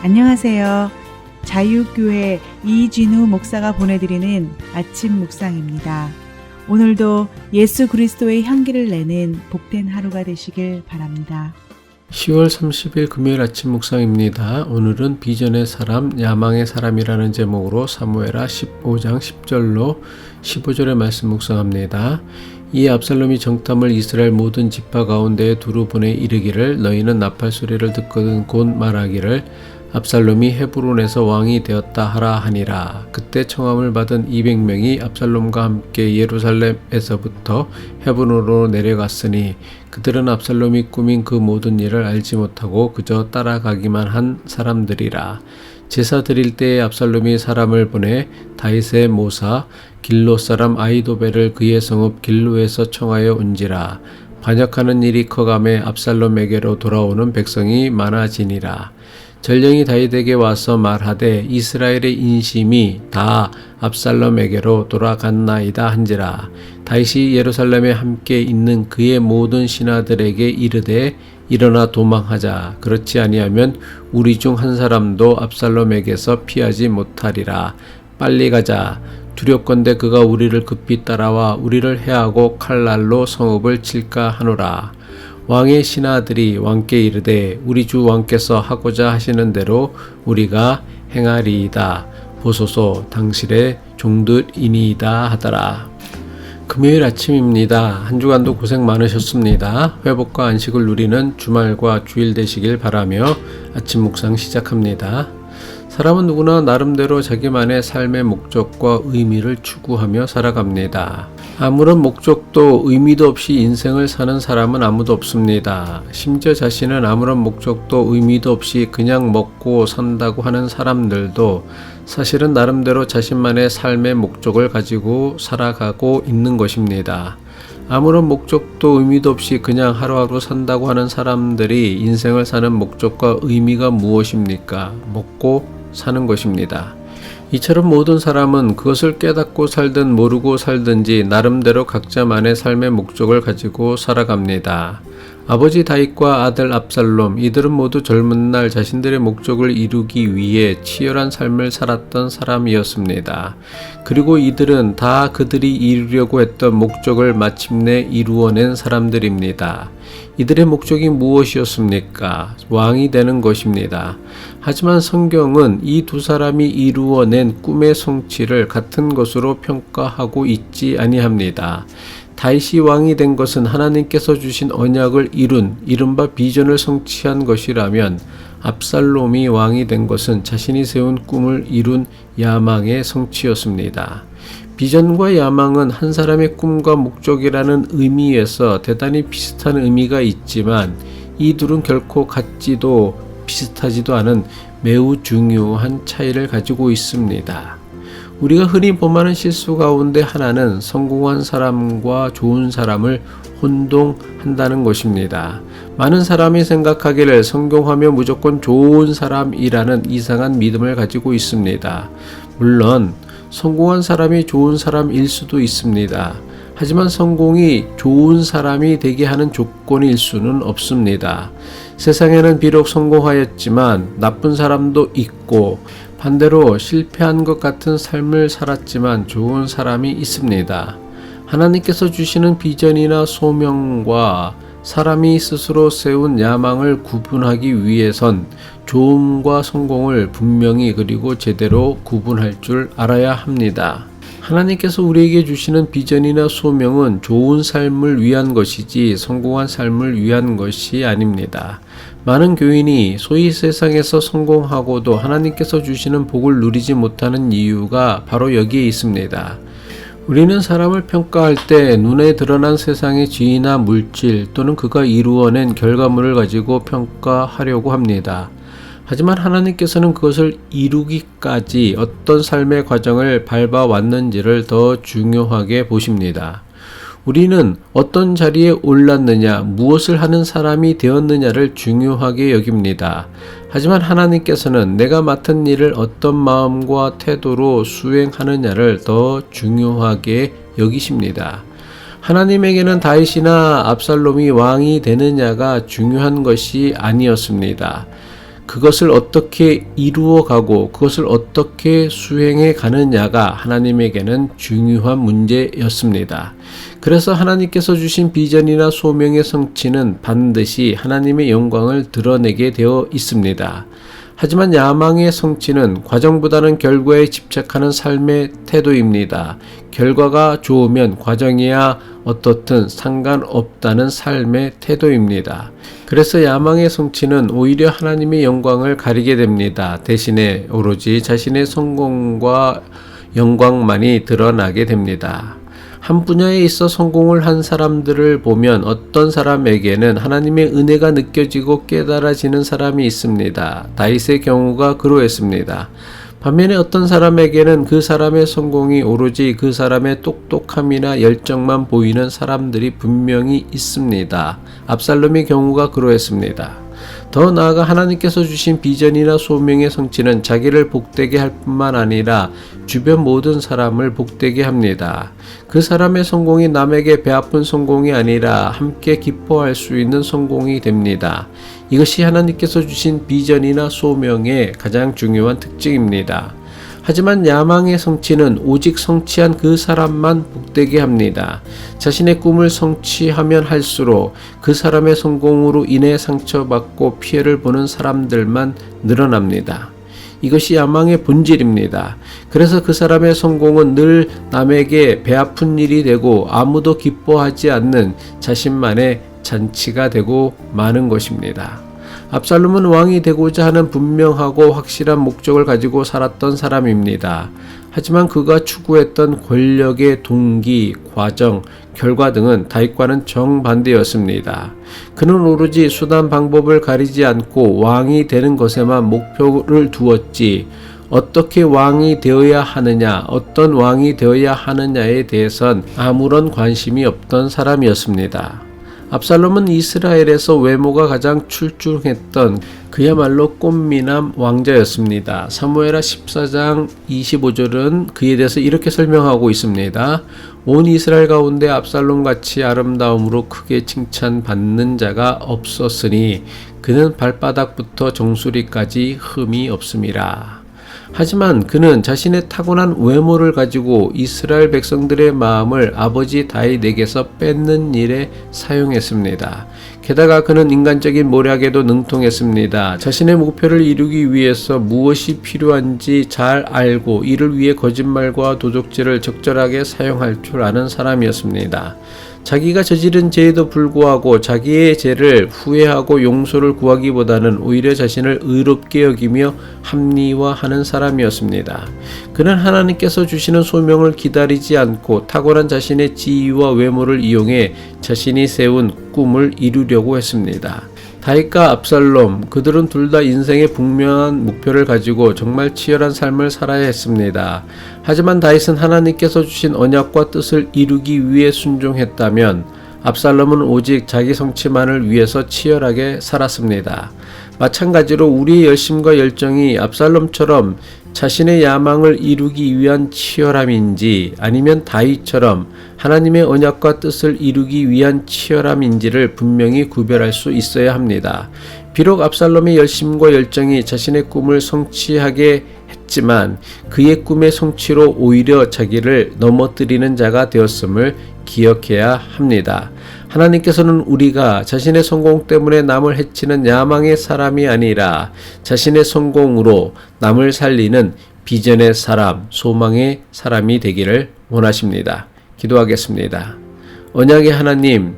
안녕하세요. 자유교회 이진우 목사가 보내드리는 아침 묵상입니다. 오늘도 예수 그리스도의 향기를 내는 복된 하루가 되시길 바랍니다. 10월 30일 금요일 아침 묵상입니다. 오늘은 비전의 사람, 야망의 사람이라는 제목으로 사무엘하 15장 10절로 15절의 말씀 묵상합니다. 이 압살롬이 정탐을 이스라엘 모든 지파 가운데에 두루 보내 이르기를 너희는 나팔 소리를 듣거든 곧 말하기를 압살롬이 헤브론에서 왕이 되었다 하라 하니라. 그때 청함을 받은 200명이 압살롬과 함께 예루살렘에서부터 헤브론으로 내려갔으니 그들은 압살롬이 꾸민 그 모든 일을 알지 못하고 그저 따라가기만 한 사람들이라. 제사 드릴 때에 압살롬이 사람을 보내 다윗의 모사 길로 사람 아히도벨을 그의 성읍 길로에서 청하여 온지라. 반역하는 일이 커감에 압살롬에게로 돌아오는 백성이 많아지니라. 전령이 다윗에게 와서 말하되 이스라엘의 인심이 다 압살롬에게로 돌아갔나이다 한지라. 다윗이 예루살렘에 함께 있는 그의 모든 신하들에게 이르되 일어나 도망하자. 그렇지 아니하면 우리 중 한 사람도 압살롬에게서 피하지 못하리라. 빨리 가자. 두렵건대 그가 우리를 급히 따라와 우리를 해하고 칼날로 성읍을 칠까 하노라. 왕의 신하들이 왕께 이르되 우리 주 왕께서 하고자 하시는 대로 우리가 행하리이다. 보소서 당신의 종들이니이다 하더라. 금요일 아침입니다. 한 주간도 고생 많으셨습니다. 회복과 안식을 누리는 주말과 주일 되시길 바라며 아침 묵상 시작합니다. 사람은 누구나 나름대로 자기만의 삶의 목적과 의미를 추구하며 살아갑니다. 아무런 목적도 의미도 없이 인생을 사는 사람은 아무도 없습니다. 심지어 자신은 아무런 목적도 의미도 없이 그냥 먹고 산다고 하는 사람들도 사실은 나름대로 자신만의 삶의 목적을 가지고 살아가고 있는 것입니다. 아무런 목적도 의미도 없이 그냥 하루하루 산다고 하는 사람들이 인생을 사는 목적과 의미가 무엇입니까? 먹고 사는 것입니다. 이처럼 모든 사람은 그것을 깨닫고 살든 모르고 살든지 나름대로 각자만의 삶의 목적을 가지고 살아갑니다. 아버지 다윗과 아들 압살롬, 이들은 모두 젊은 날 자신들의 목적을 이루기 위해 치열한 삶을 살았던 사람이었습니다. 그리고 이들은 다 그들이 이루려고 했던 목적을 마침내 이루어낸 사람들입니다. 이들의 목적이 무엇이었습니까? 왕이 되는 것입니다. 하지만 성경은 이 두 사람이 이루어낸 꿈의 성취를 같은 것으로 평가하고 있지 아니합니다. 다윗이 왕이 된 것은 하나님께서 주신 언약을 이룬 이른바 비전을 성취한 것이라면 압살롬이 왕이 된 것은 자신이 세운 꿈을 이룬 야망의 성취였습니다. 비전과 야망은 한 사람의 꿈과 목적이라는 의미에서 대단히 비슷한 의미가 있지만 이 둘은 결코 같지도 비슷하지도 않은 매우 중요한 차이를 가지고 있습니다. 우리가 흔히 범하는 실수 가운데 하나는 성공한 사람과 좋은 사람을 혼동한다는 것입니다. 많은 사람이 생각하기를 성공하면 무조건 좋은 사람이라는 이상한 믿음을 가지고 있습니다. 물론 성공한 사람이 좋은 사람일 수도 있습니다. 하지만 성공이 좋은 사람이 되게 하는 조건일 수는 없습니다. 세상에는 비록 성공하였지만 나쁜 사람도 있고 반대로 실패한 것 같은 삶을 살았지만 좋은 사람이 있습니다. 하나님께서 주시는 비전이나 소명과 사람이 스스로 세운 야망을 구분하기 위해선 좋음과 성공을 분명히 그리고 제대로 구분할 줄 알아야 합니다. 하나님께서 우리에게 주시는 비전이나 소명은 좋은 삶을 위한 것이지 성공한 삶을 위한 것이 아닙니다. 많은 교인이 소위 세상에서 성공하고도 하나님께서 주시는 복을 누리지 못하는 이유가 바로 여기에 있습니다. 우리는 사람을 평가할 때 눈에 드러난 세상의 지위나 물질 또는 그가 이루어낸 결과물을 가지고 평가하려고 합니다. 하지만 하나님께서는 그것을 이루기까지 어떤 삶의 과정을 밟아왔는지를 더 중요하게 보십니다. 우리는 어떤 자리에 올랐느냐, 무엇을 하는 사람이 되었느냐를 중요하게 여깁니다. 하지만 하나님께서는 내가 맡은 일을 어떤 마음과 태도로 수행하느냐를 더 중요하게 여기십니다. 하나님에게는 다윗이나 압살롬이 왕이 되느냐가 중요한 것이 아니었습니다. 그것을 어떻게 이루어가고 그것을 어떻게 수행해 가느냐가 하나님에게는 중요한 문제였습니다. 그래서 하나님께서 주신 비전이나 소명의 성취는 반드시 하나님의 영광을 드러내게 되어 있습니다. 하지만 야망의 성취는 과정보다는 결과에 집착하는 삶의 태도입니다. 결과가 좋으면 과정이야 어떻든 상관없다는 삶의 태도입니다. 그래서 야망의 성취는 오히려 하나님의 영광을 가리게 됩니다. 대신에 오로지 자신의 성공과 영광만이 드러나게 됩니다. 한 분야에 있어 성공을 한 사람들을 보면 어떤 사람에게는 하나님의 은혜가 느껴지고 깨달아지는 사람이 있습니다. 다윗의 경우가 그러했습니다. 반면에 어떤 사람에게는 그 사람의 성공이 오로지 그 사람의 똑똑함이나 열정만 보이는 사람들이 분명히 있습니다. 압살롬의 경우가 그러했습니다. 더 나아가 하나님께서 주신 비전이나 소명의 성취는 자기를 복되게 할 뿐만 아니라 주변 모든 사람을 복되게 합니다. 그 사람의 성공이 남에게 배아픈 성공이 아니라 함께 기뻐할 수 있는 성공이 됩니다. 이것이 하나님께서 주신 비전이나 소명의 가장 중요한 특징입니다. 하지만 야망의 성취는 오직 성취한 그 사람만 복되게 합니다. 자신의 꿈을 성취하면 할수록 그 사람의 성공으로 인해 상처받고 피해를 보는 사람들만 늘어납니다. 이것이 야망의 본질입니다. 그래서 그 사람의 성공은 늘 남에게 배아픈 일이 되고 아무도 기뻐하지 않는 자신만의 잔치가 되고 마는 것입니다. 압살롬은 왕이 되고자 하는 분명하고 확실한 목적을 가지고 살았던 사람입니다. 하지만 그가 추구했던 권력의 동기, 과정, 결과 등은 다윗과는 정반대였습니다. 그는 오로지 수단 방법을 가리지 않고 왕이 되는 것에만 목표를 두었지 어떻게 왕이 되어야 하느냐, 어떤 왕이 되어야 하느냐에 대해선 아무런 관심이 없던 사람이었습니다. 압살롬은 이스라엘에서 외모가 가장 출중했던 그야말로 꽃미남 왕자였습니다. 사무엘하 14장 25절은 그에 대해서 이렇게 설명하고 있습니다. 온 이스라엘 가운데 압살롬같이 아름다움으로 크게 칭찬받는 자가 없었으니 그는 발바닥부터 정수리까지 흠이 없음이라. 하지만 그는 자신의 타고난 외모를 가지고 이스라엘 백성들의 마음을 아버지 다윗에게서 뺏는 일에 사용했습니다. 게다가 그는 인간적인 모략에도 능통했습니다. 자신의 목표를 이루기 위해서 무엇이 필요한지 잘 알고 이를 위해 거짓말과 도적질을 적절하게 사용할 줄 아는 사람이었습니다. 자기가 저지른 죄에도 불구하고 자기의 죄를 후회하고 용서를 구하기보다는 오히려 자신을 의롭게 여기며 합리화하는 사람이었습니다. 그는 하나님께서 주시는 소명을 기다리지 않고 탁월한 자신의 지위와 외모를 이용해 자신이 세운 꿈을 이루려고 했습니다. 다윗과 압살롬, 그들은 둘 다 인생의 분명한 목표를 가지고 정말 치열한 삶을 살아야 했습니다. 하지만 다윗은 하나님께서 주신 언약과 뜻을 이루기 위해 순종했다면 압살롬은 오직 자기 성취만을 위해서 치열하게 살았습니다. 마찬가지로 우리의 열심과 열정이 압살롬처럼 자신의 야망을 이루기 위한 치열함인지 아니면 다윗처럼 하나님의 언약과 뜻을 이루기 위한 치열함인지를 분명히 구별할 수 있어야 합니다. 비록 압살롬의 열심과 열정이 자신의 꿈을 성취하게 했지만 그의 꿈의 성취로 오히려 자기를 넘어뜨리는 자가 되었음을 기억해야 합니다. 하나님께서는 우리가 자신의 성공 때문에 남을 해치는 야망의 사람이 아니라 자신의 성공으로 남을 살리는 비전의 사람, 소망의 사람이 되기를 원하십니다. 기도하겠습니다. 언약의 하나님,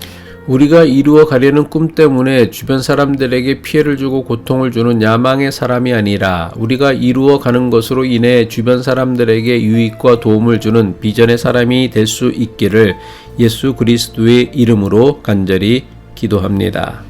우리가 이루어 가려는 꿈 때문에 주변 사람들에게 피해를 주고 고통을 주는 야망의 사람이 아니라 우리가 이루어 가는 것으로 인해 주변 사람들에게 유익과 도움을 주는 비전의 사람이 될 수 있기를 예수 그리스도의 이름으로 간절히 기도합니다.